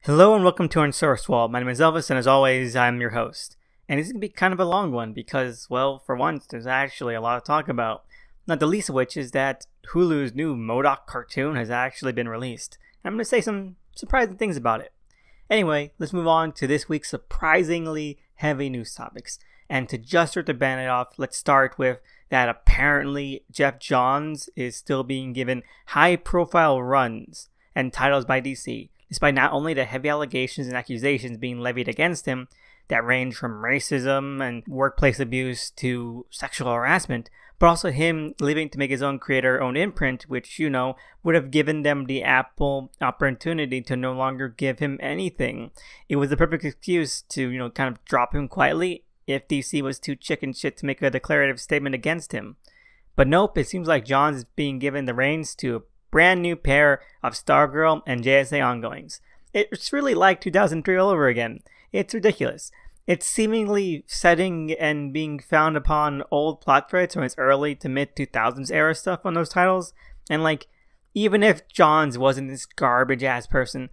Hello and welcome to Unsourced Wall. My name is Elvis, and as always, I'm your host. And this is going to be kind of a long one because, well, for once, there's actually a lot to talk about. Not the least of which is that Hulu's new MODOK cartoon has actually been released. I'm going to say some surprising things about it. Anyway, let's move on to this week's surprisingly heavy news topics. And to just start the band off, let's start with that apparently Jeff Johns is still being given high-profile runs and titles by DC, despite not only the heavy allegations and accusations being levied against him that range from racism and workplace abuse to sexual harassment, but also him leaving to make his own creator-owned imprint, which, would have given them the Apple opportunity to no longer give him anything. It was the perfect excuse to, kind of drop him quietly if DC was too chicken shit to make a declarative statement against him. But nope, it seems like Johns is being given the reins to a brand new pair of Stargirl and JSA ongoings. It's really like 2003 all over again. It's ridiculous. It's seemingly setting and being found upon old plot threads from its early to mid 2000s era stuff on those titles. And even if Johns wasn't this garbage ass person,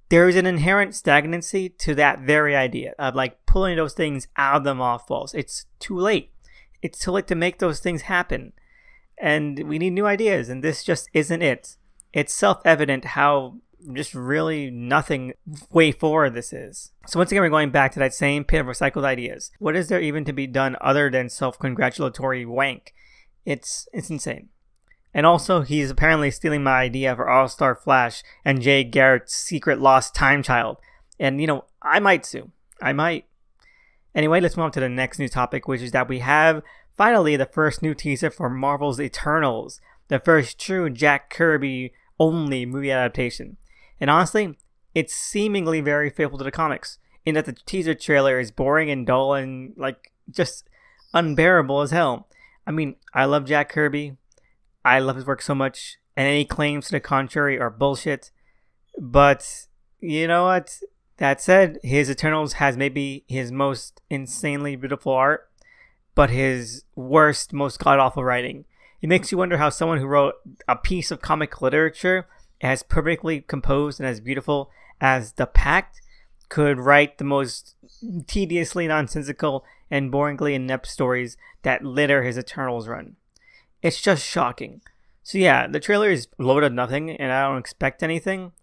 there is an inherent stagnancy to that very idea of pulling those things out of the mothballs. It's too late. It's too late to make those things happen. And we need new ideas, and this just isn't it. It's self-evident how just really nothing way forward this is. So once again, we're going back to that same pit of recycled ideas. What is there even to be done other than self-congratulatory wank? It's insane. And also, he's apparently stealing my idea for All-Star Flash and Jay Garrett's secret lost time child. And, I might sue. I might. Anyway, let's move on to the next new topic, which is that we have finally the first new teaser for Marvel's Eternals, the first true Jack Kirby only movie adaptation. And honestly, it's seemingly very faithful to the comics, in that the teaser trailer is boring and dull and just unbearable as hell. I mean, I love Jack Kirby. I love his work so much, and any claims to the contrary are bullshit. But you know what? That said, his Eternals has maybe his most insanely beautiful art, but his worst, most god-awful writing. It makes you wonder how someone who wrote a piece of comic literature as perfectly composed and as beautiful as The Pact could write the most tediously nonsensical and boringly inept stories that litter his Eternals run. It's just shocking. So yeah, the trailer is loaded nothing, and I don't expect anything.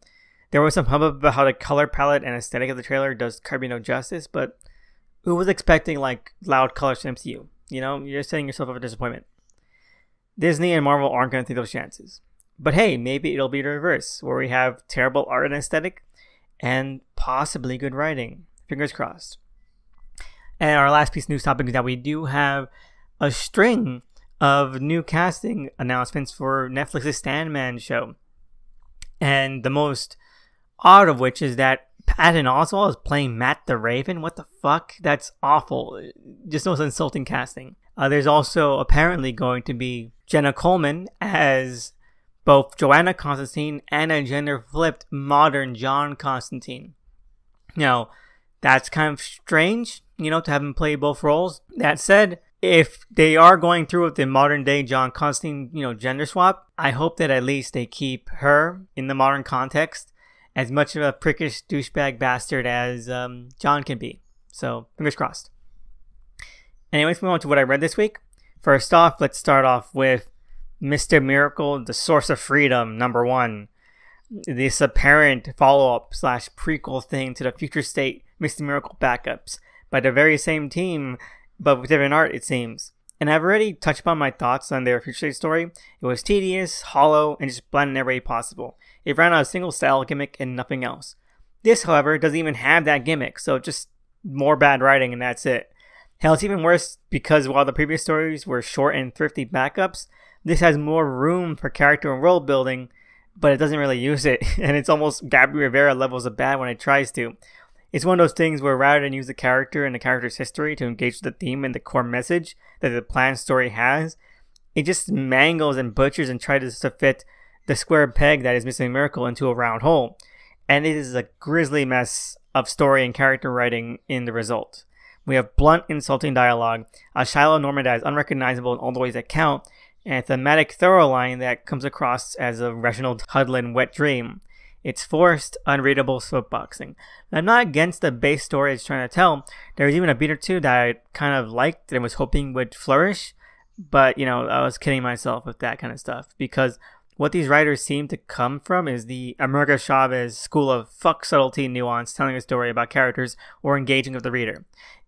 There was some hubbub about how the color palette and aesthetic of the trailer does Kirby no justice, but who was expecting loud colors from MCU? You're setting yourself up for disappointment. Disney and Marvel aren't going to take those chances. But hey, maybe it'll be the reverse, where we have terrible art and aesthetic and possibly good writing. Fingers crossed. And our last piece of news topic is that we do have a string of new casting announcements for Netflix's Sandman show. And the most odd of which is that Patton Oswalt is playing Matt the Raven. What the fuck? That's awful. Just most insulting casting. There's also apparently going to be Jenna Coleman as both Joanna Constantine and a gender-flipped modern John Constantine. Now, that's kind of strange, to have him play both roles. That said, if they are going through with the modern-day John Constantine, gender swap, I hope that at least they keep her in the modern context as much of a prickish douchebag bastard as John can be. So, fingers crossed. Anyways, move on to what I read this week. First off, let's start off with Mr. Miracle, The Source of Freedom, #1. This apparent follow-up / prequel thing to the Future State Mr. Miracle backups by the very same team, but with different art, it seems. And I've already touched upon my thoughts on their Future State story. It was tedious, hollow, and just bland in every way possible. It ran out a single style gimmick and nothing else. This, however, doesn't even have that gimmick, so just more bad writing and that's it. Hell, it's even worse because while the previous stories were short and thrifty backups, this has more room for character and world building, but it doesn't really use it, and it's almost Gabriel Rivera levels of bad when it tries to. It's one of those things where rather than use the character and the character's history to engage with the theme and the core message that the planned story has, it just mangles and butchers and tries to fit the square peg that is Mr. Miracle into a round hole. And it is a grisly mess of story and character writing in the result. We have blunt, insulting dialogue, a Shiloh Norman that is unrecognizable in all the ways that count, and a thematic thorough line that comes across as a Reginald Hudlin wet dream. It's forced, unreadable soapboxing. I'm not against the base story it's trying to tell. There was even a beat or two that I kind of liked and was hoping would flourish. But, I was kidding myself with that kind of stuff. Because what these writers seem to come from is the America Chavez school of fuck subtlety and nuance, telling a story about characters or engaging with the reader.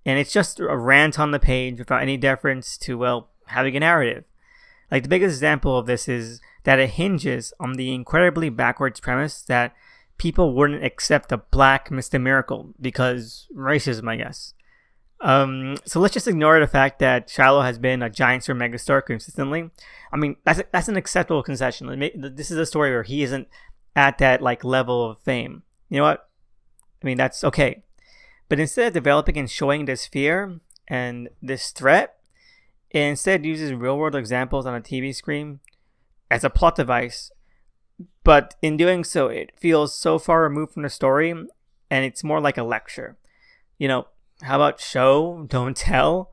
And it's just a rant on the page without any deference to, well, having a narrative. Like, the biggest example of this is that it hinges on the incredibly backwards premise that people wouldn't accept a black Mr. Miracle because racism, I guess. So let's just ignore the fact that Shiloh has been a Giants or megastar consistently. I mean, that's an acceptable concession. This is a story where he isn't at that level of fame. You know what? I mean, that's okay. But instead of developing and showing this fear and this threat, it instead uses real-world examples on a TV screen as a plot device, but in doing so, it feels so far removed from the story, and it's more like a lecture. How about show, don't tell?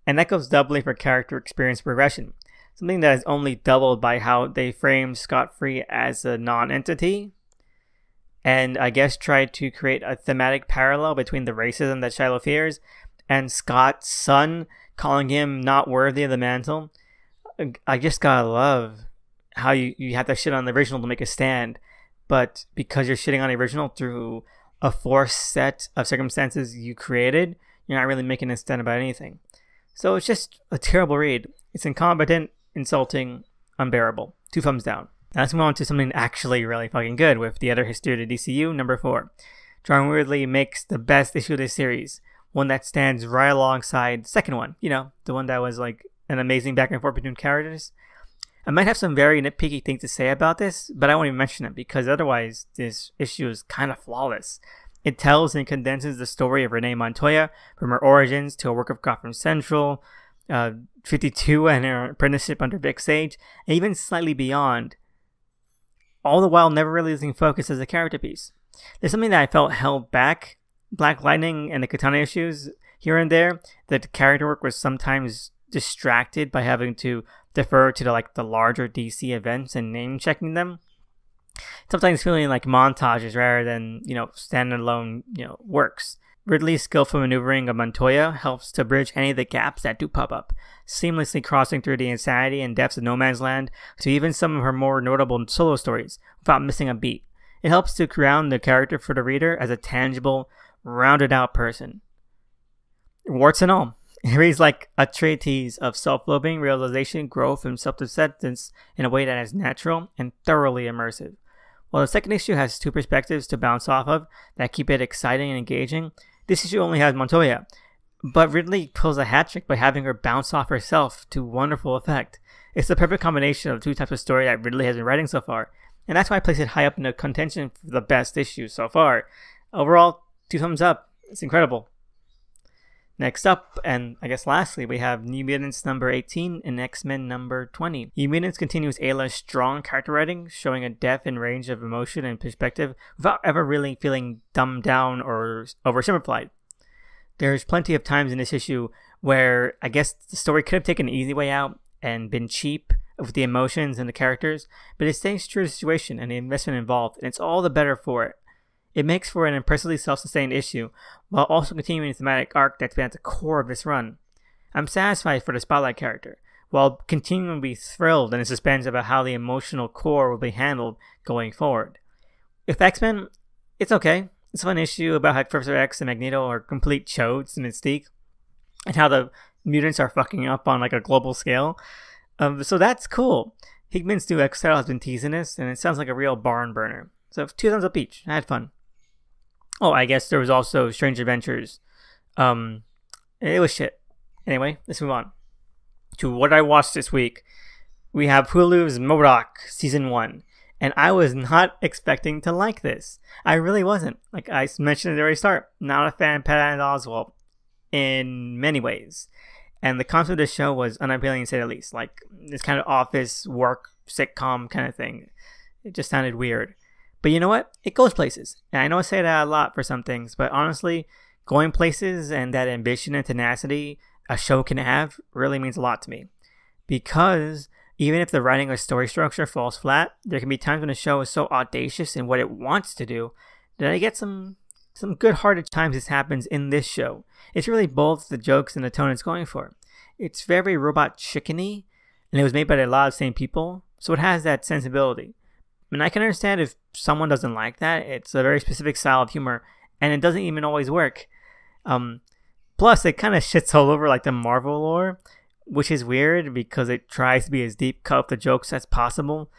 And that goes doubly for character experience progression, something that is only doubled by how they frame Scott-Free as a non-entity, and I guess try to create a thematic parallel between the racism that Shiloh fears and Scott's son calling him not worthy of the mantle. I just gotta love how you have to shit on the original to make a stand, but because you're shitting on the original through a forced set of circumstances you created, you're not really making a stand about anything. So it's just a terrible read. It's incompetent, insulting, unbearable. 2 thumbs down. Now let's move on to something actually really fucking good with The Other History of the DCU, number 4. John Weirdly makes the best issue of this series, one that stands right alongside the second one, the one that was an amazing back and forth between characters. I might have some very nitpicky things to say about this, but I won't even mention it because otherwise this issue is kind of flawless. It tells and condenses the story of Renee Montoya from her origins to her work of Gotham Central, 52 and her apprenticeship under Vic Sage, and even slightly beyond, all the while never really losing focus as a character piece. There's something that I felt held back. Black Lightning and the Katana issues here and there, that the character work was sometimes distracted by having to defer to the larger DC events and name checking them. Sometimes feeling like montages rather than, standalone, works. Ridley's skillful maneuvering of Montoya helps to bridge any of the gaps that do pop up, seamlessly crossing through the insanity and depths of No Man's Land to even some of her more notable solo stories without missing a beat. It helps to ground the character for the reader as a tangible, rounded out person. Warts and all. It reads like a treatise of self-loathing, realization, growth, and self-acceptance in a way that is natural and thoroughly immersive. While the second issue has 2 perspectives to bounce off of that keep it exciting and engaging, this issue only has Montoya. But Ridley pulls a hat trick by having her bounce off herself to wonderful effect. It's the perfect combination of 2 types of story that Ridley has been writing so far, and that's why I place it high up in the contention for the best issue so far. Overall, 2 thumbs up. It's incredible. Next up, and I guess lastly, we have New Mutants number 18 and X-Men number 20. New Mutants continues Ayla's strong character writing, showing a depth and range of emotion and perspective without ever really feeling dumbed down or oversimplified. There's plenty of times in this issue where I guess the story could have taken an easy way out and been cheap with the emotions and the characters, but it stays true to the situation and the investment involved, and it's all the better for it. It makes for an impressively self-sustained issue, while also continuing the thematic arc that's been at the core of this run. I'm satisfied for the Spotlight character, while continuing to be thrilled and in suspense about how the emotional core will be handled going forward. With X-Men, it's okay. It's a fun issue about how Professor X and Magneto are complete chodes in Mystique, and how the mutants are fucking up on a global scale. So that's cool. Hickman's new X-Style has been teasing this, and it sounds like a real barn burner. So 2 thumbs up each. I had fun. Oh, I guess there was also Strange Adventures. It was shit. Anyway, let's move on to what I watched this week. We have Hulu's MODOK Season 1. And I was not expecting to like this. I really wasn't. Like I mentioned at the very start, not a fan of Patton Oswalt in many ways. And the concept of the show was unappealing to say the least. Like this kind of office work sitcom kind of thing. It just sounded weird. But you know what? It goes places. And I know I say that a lot for some things, but honestly, going places and that ambition and tenacity a show can have really means a lot to me. Because Even if the writing or story structure falls flat, there can be times when a show is so audacious in what it wants to do that I get some good-hearted times this happens in this show. It's really both the jokes and the tone it's going for. It's very robot chickeny, and it was made by a lot of same people, so it has that sensibility. And I can understand if someone doesn't like that. It's a very specific style of humor, and it doesn't even always work. Plus, it kind of shits all over like the Marvel lore, which is weird because it tries to be as deep cut with the jokes as possible.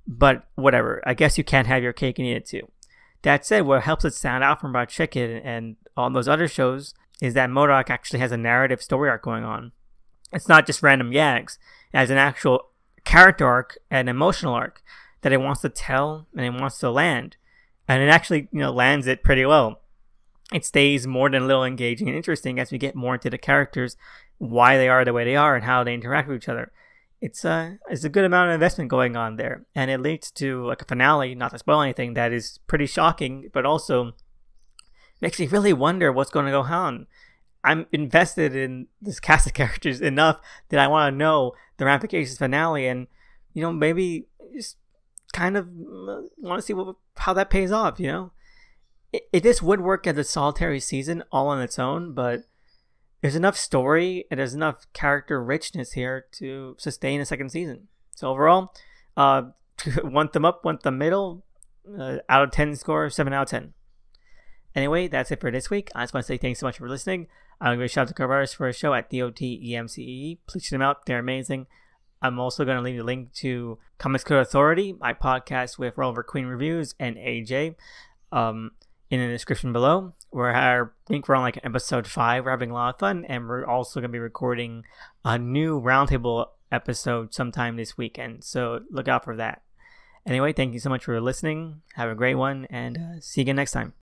But whatever, I guess you can't have your cake and eat it too. That said, what helps it stand out from Robot Chicken and all those other shows is that MODOK actually has a narrative story arc going on. It's not just random gags. It has an actual character arc and emotional arc that it wants to tell and it wants to land. And it actually, lands it pretty well. It stays more than a little engaging and interesting as we get more into the characters, why they are the way they are, and how they interact with each other. It's a good amount of investment going on there, and it leads to like a finale, not to spoil anything, that is pretty shocking, but also makes me really wonder what's going to go on. I'm invested in this cast of characters enough that I want to know the ramifications finale, and maybe just kind of want to see how that pays off. This would work as a solitary season all on its own, but there's enough story and there's enough character richness here to sustain a second season. So overall, one thumb up, one thumb middle, out of 10 score, 7 out of 10. Anyway, that's it for this week. I just want to say thanks so much for listening. I'm going to give a shout out to co-writers for a show at DOTEMCE. Please check them out. They're amazing. I'm also going to leave a link to Comics Code Authority, my podcast with Rover Queen Reviews and AJ, in the description below. I think we're on like episode 5. We're having a lot of fun, and we're also going to be recording a new roundtable episode sometime this weekend, so look out for that. Anyway, thank you so much for listening. Have a great one, and see you again next time.